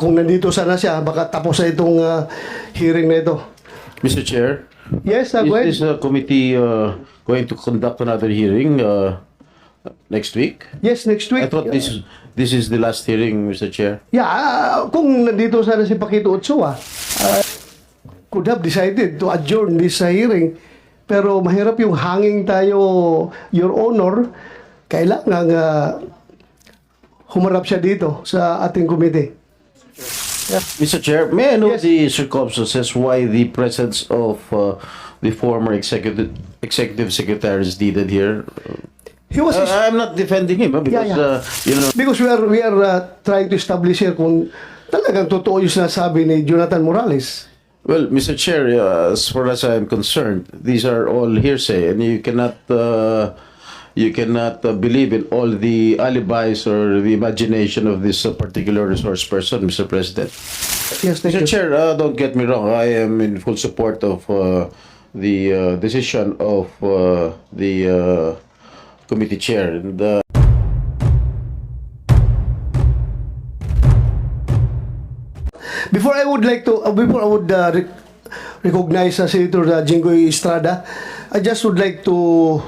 kung nandito sana siya, baka tapos na itong hearing na ito. Mr. Chair, Yes, go ahead. is this committee going to conduct another hearing next week? Yes, next week. I thought this is the last hearing, Mr. Chair. Yeah, kung nandito sana si Paquito Ochoa, could have decided to adjourn this hearing. Pero mahirap yung hanging tayo, Your Honor, kailangan humarap siya dito sa ating committee. Mr. Chair, may I know Yes. the circumstances why the presence of the former executive secretary is needed here? He was I'm not defending him because you know. because we are trying to establish here kung talagang totoo yung sinasabi ni Jonathan Morales. Well, Mr. Chair, as far as I'm concerned, these are all hearsay, and you cannot believe in all the alibis or the imagination of this particular resource person, Mr. President. Yes, thank Mr. you. Chair, don't get me wrong. I am in full support of the decision of the committee chair. And, Before I would recognize Senator Jinggoy Estrada, I just would like to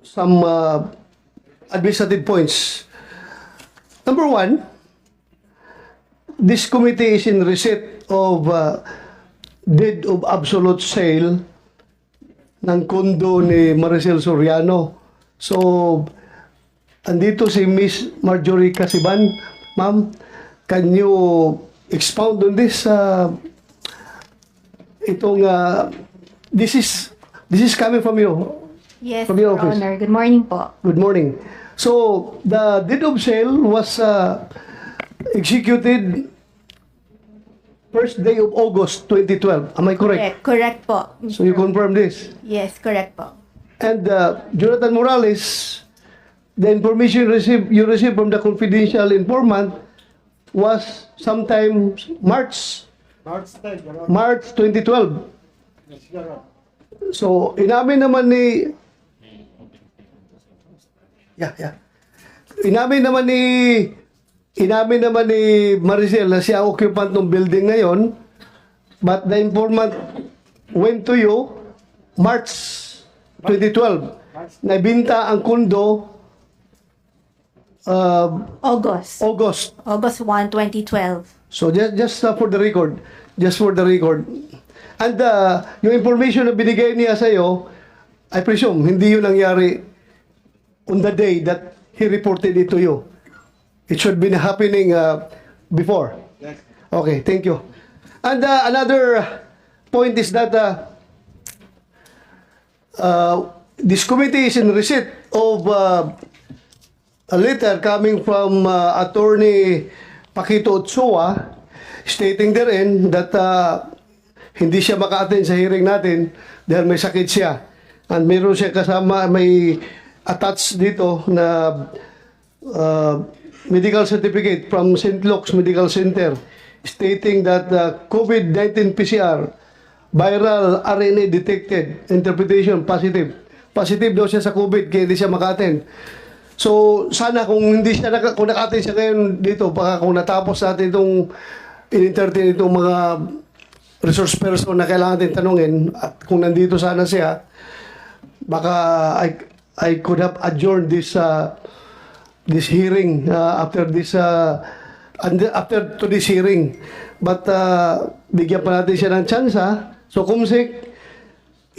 some administrative points. Number one, this committee is in receipt of deed of absolute sale ng kondo ni Maricel Soriano. So, andito si Miss Marjorie Casiban. Ma'am, can you expound on this? This is coming from you. Yes, From your Your office. Honor. Good morning po. Good morning. So, the deed of sale was executed first day of August 2012. Am I correct? Correct po. So, you confirm this? Yes, correct po. And Jonathan Morales, the information you received from the confidential informant was sometime March 2012. So, inamin naman ni Inamin naman ni Maricel na siya occupant ng building ngayon, but the informant went to you March 2012. Nabinta ang kondo August. August. August 1, 2012. So just for the record, And yung information na binigay niya sa iyo, I presume hindi yun nangyari on the day that he reported it to you. It should be happening before. Okay, thank you. And another point is that this committee is in receipt of a letter coming from Attorney Paquito Ochoa stating therein that hindi siya maka-attend sa hearing natin dahil may sakit siya. And meron siya kasama, may attached dito na medical certificate from St. Luke's Medical Center stating that COVID-19 PCR viral RNA detected, interpretation positive. Positive daw siya sa COVID kaya hindi siya maka-attend. So, sana kung hindi siya kung naka-attend siya ngayon dito, baka kung natapos natin itong in-entertain itong mga resource person na kailangan natin tanungin at kung nandito sana siya, baka I could have adjourned this this hearing after to this hearing. But bigyan pa natin siya ng chance. So, kumsik,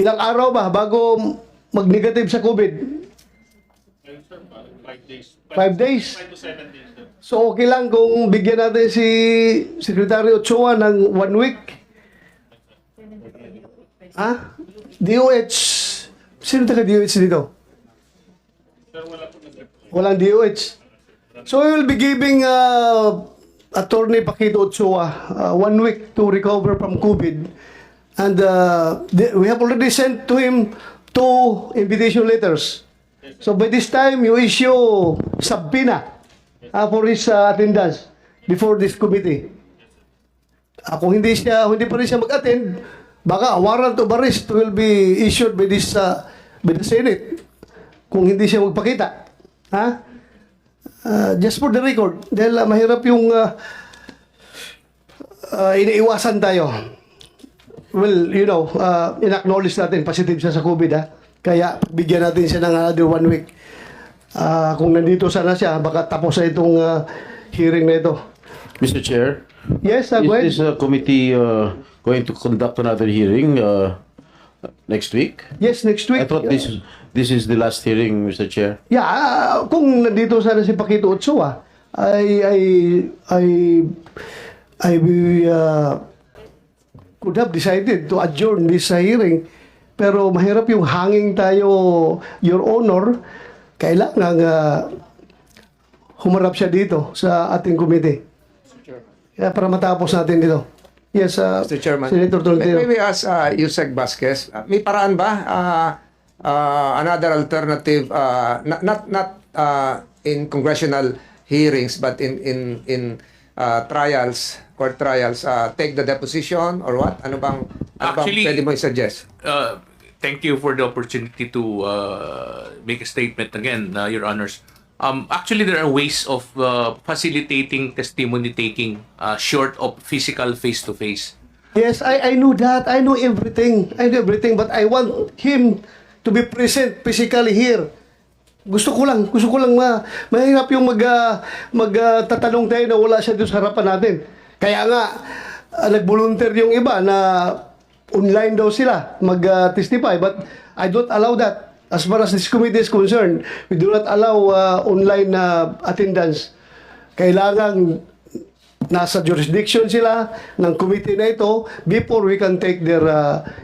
ilang araw ba bago mag-negative sa COVID? 5 days. 5 to 7 days. So, okay lang kung bigyan natin si Secretary Ochoa ng 1 week? DOH. Sino taga-DOH dito? Walang DOH. So, we will be giving Attorney Paquito Ochoa 1 week to recover from COVID. And we have already sent to him 2 invitation letters. So, by this time, you issue subpoena for his attendance before this committee. Kung hindi pa rin siya mag-attend, baka a warrant of arrest will be issued by the Senate kung hindi siya magpakita. Just for the record, dahil mahirap yung iniiwasan tayo. Well, you know, in-acknowledge natin, positive siya sa COVID, ha? Kaya bigyan natin siya ng another 1 week. Kung nandito sana siya, baka tapos na itong hearing na ito. Mr. Chair, Yes, go ahead. is this committee going to conduct another hearing next week? Yes, next week. I thought this is the last hearing, Mr. Chair. Yeah, kung nandito sana si Paquito Ochoa, I could have decided to adjourn this hearing. Pero mahirap yung hanging tayo, Your Honor. Kailangan humarap siya dito sa ating committee. Kaya para matapos natin dito. Yes, Mr. Chairman, Senator Tolentino. maybe ask Yusek Vasquez, may paraan ba another alternative, not in congressional hearings but in trials, court trials, take the deposition or what? Ano bang Actually, pwede mo i-suggest? Thank you for the opportunity to make a statement again, Your Honors. Actually, there are ways of facilitating testimony taking short of physical face-to-face. Yes, I know that. I know everything. But I want him to be present physically here. Gusto ko lang mahirap yung magtatanong tayo na wala siya doon sa harapan natin. Kaya nga, nag-volunteer yung iba na online daw sila mag-testify. But I don't allow that. As far as this committee is concerned, we do not allow online attendance. Kailangan nasa jurisdiction sila ng committee na ito before we can take their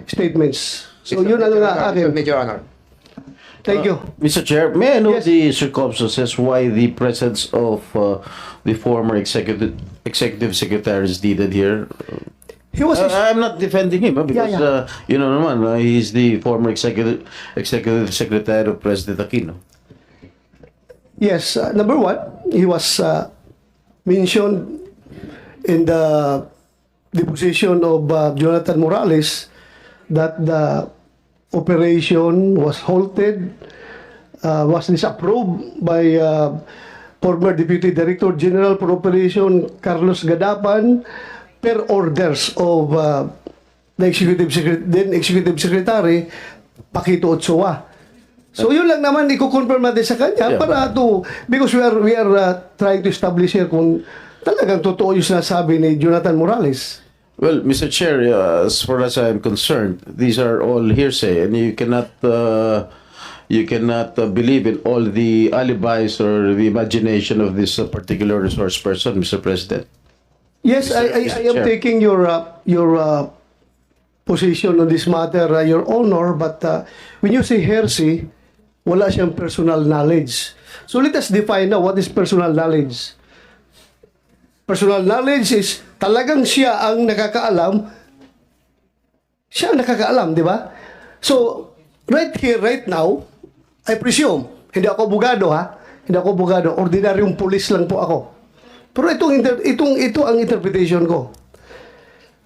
statements. So yun ang akin. Major Honor. Thank you. Mr. Chair, may I know Yes. the circumstances why the presence of the former executive secretary is needed here? He was I'm not defending him because Yeah. you know naman, he's the former executive secretary of President Aquino. yes, number one, he was mentioned in the deposition of Jonathan Morales that the operation was halted, was disapproved by former Deputy Director General for Operation Carlos Gadapan per orders of the then Executive Secretary Paquito Ochoa. So yun lang naman i-confirm natin sa kanya Yeah. para because we are trying to establish here kung talagang totoo yung sinasabi ni Jonathan Morales. Well, Mr. Chair, as far as I'm concerned, these are all hearsay, and you cannot believe in all the alibis or the imagination of this particular resource person, Mr. President. Yes, Mr. I am Chair. taking your position on this matter, Your Honor, but when you say heresy, wala siyang personal knowledge. So let us define now what is personal knowledge. Personal knowledge is talagang siya ang nakakaalam. Siya ang nakakaalam, di ba? So, right here, right now, I presume, hindi ako abogado ha, hindi ako abogado, ordinaryong pulis lang po ako. Pero ito ang interpretation ko.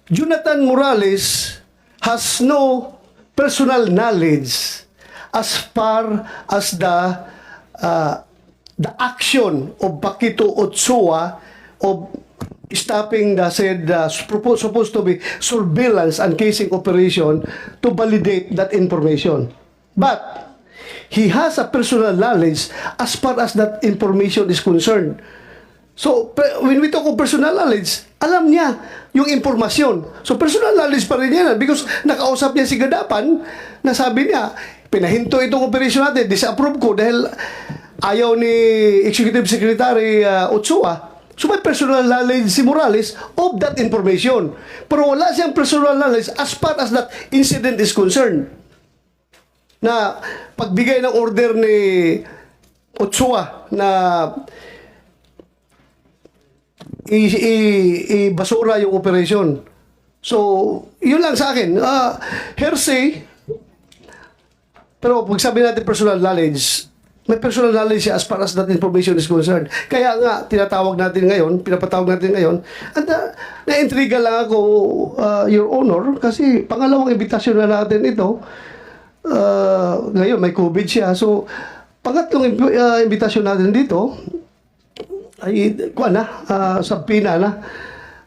Jonathan Morales has no personal knowledge as far as the action of Paquito Ochoa of stopping the said supposed to be surveillance and casing operation to validate that information. But he has a personal knowledge as far as that information is concerned. So, when we talk of personal knowledge, alam niya yung impormasyon. So, personal knowledge pa rin yan because nakausap niya si Gadapan na sabi niya, pinahinto itong operation natin, disapprove ko dahil ayaw ni Executive Secretary Ochoa. So, may personal knowledge si Morales of that information. Pero wala siyang personal knowledge as far as that incident is concerned. Na pagbigay ng order ni Ochoa na i-basura yung operation. So, yun lang sa akin. Hearsay, pero pag sabi natin personal knowledge, may personal knowledge siya as far as that information is concerned. Kaya nga, pinapatawag natin ngayon, at na-intriga lang ako, Your Honor, kasi pangalawang imbitasyon na natin ito, ngayon may COVID siya. So, pangatlong imbitasyon natin dito, subpoena na.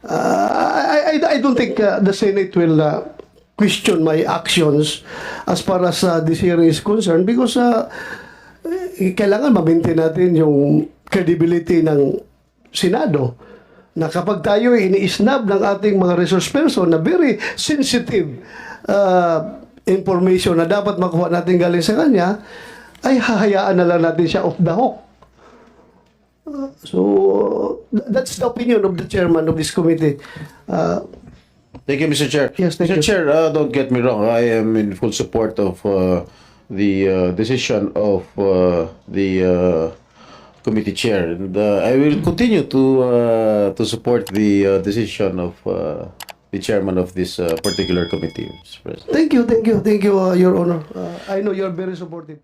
I don't think the Senate will question my actions as far as this hearing is concerned because kailangan ma-maintain natin yung credibility ng Senado na kapag tayo ini-snub ng ating mga resource person na very sensitive information na dapat makuha natin galing sa kanya, ay hahayaan na lang natin siya off the hook. So, that's the opinion of the chairman of this committee. Thank you, Mr. Chair. Yes, thank Mr. you. Chair, don't get me wrong. I am in full support of the decision of the committee chair, and I will continue to support the decision of the chairman of this particular committee, Mr. President. Thank you, Your Honor. I know you're very supportive.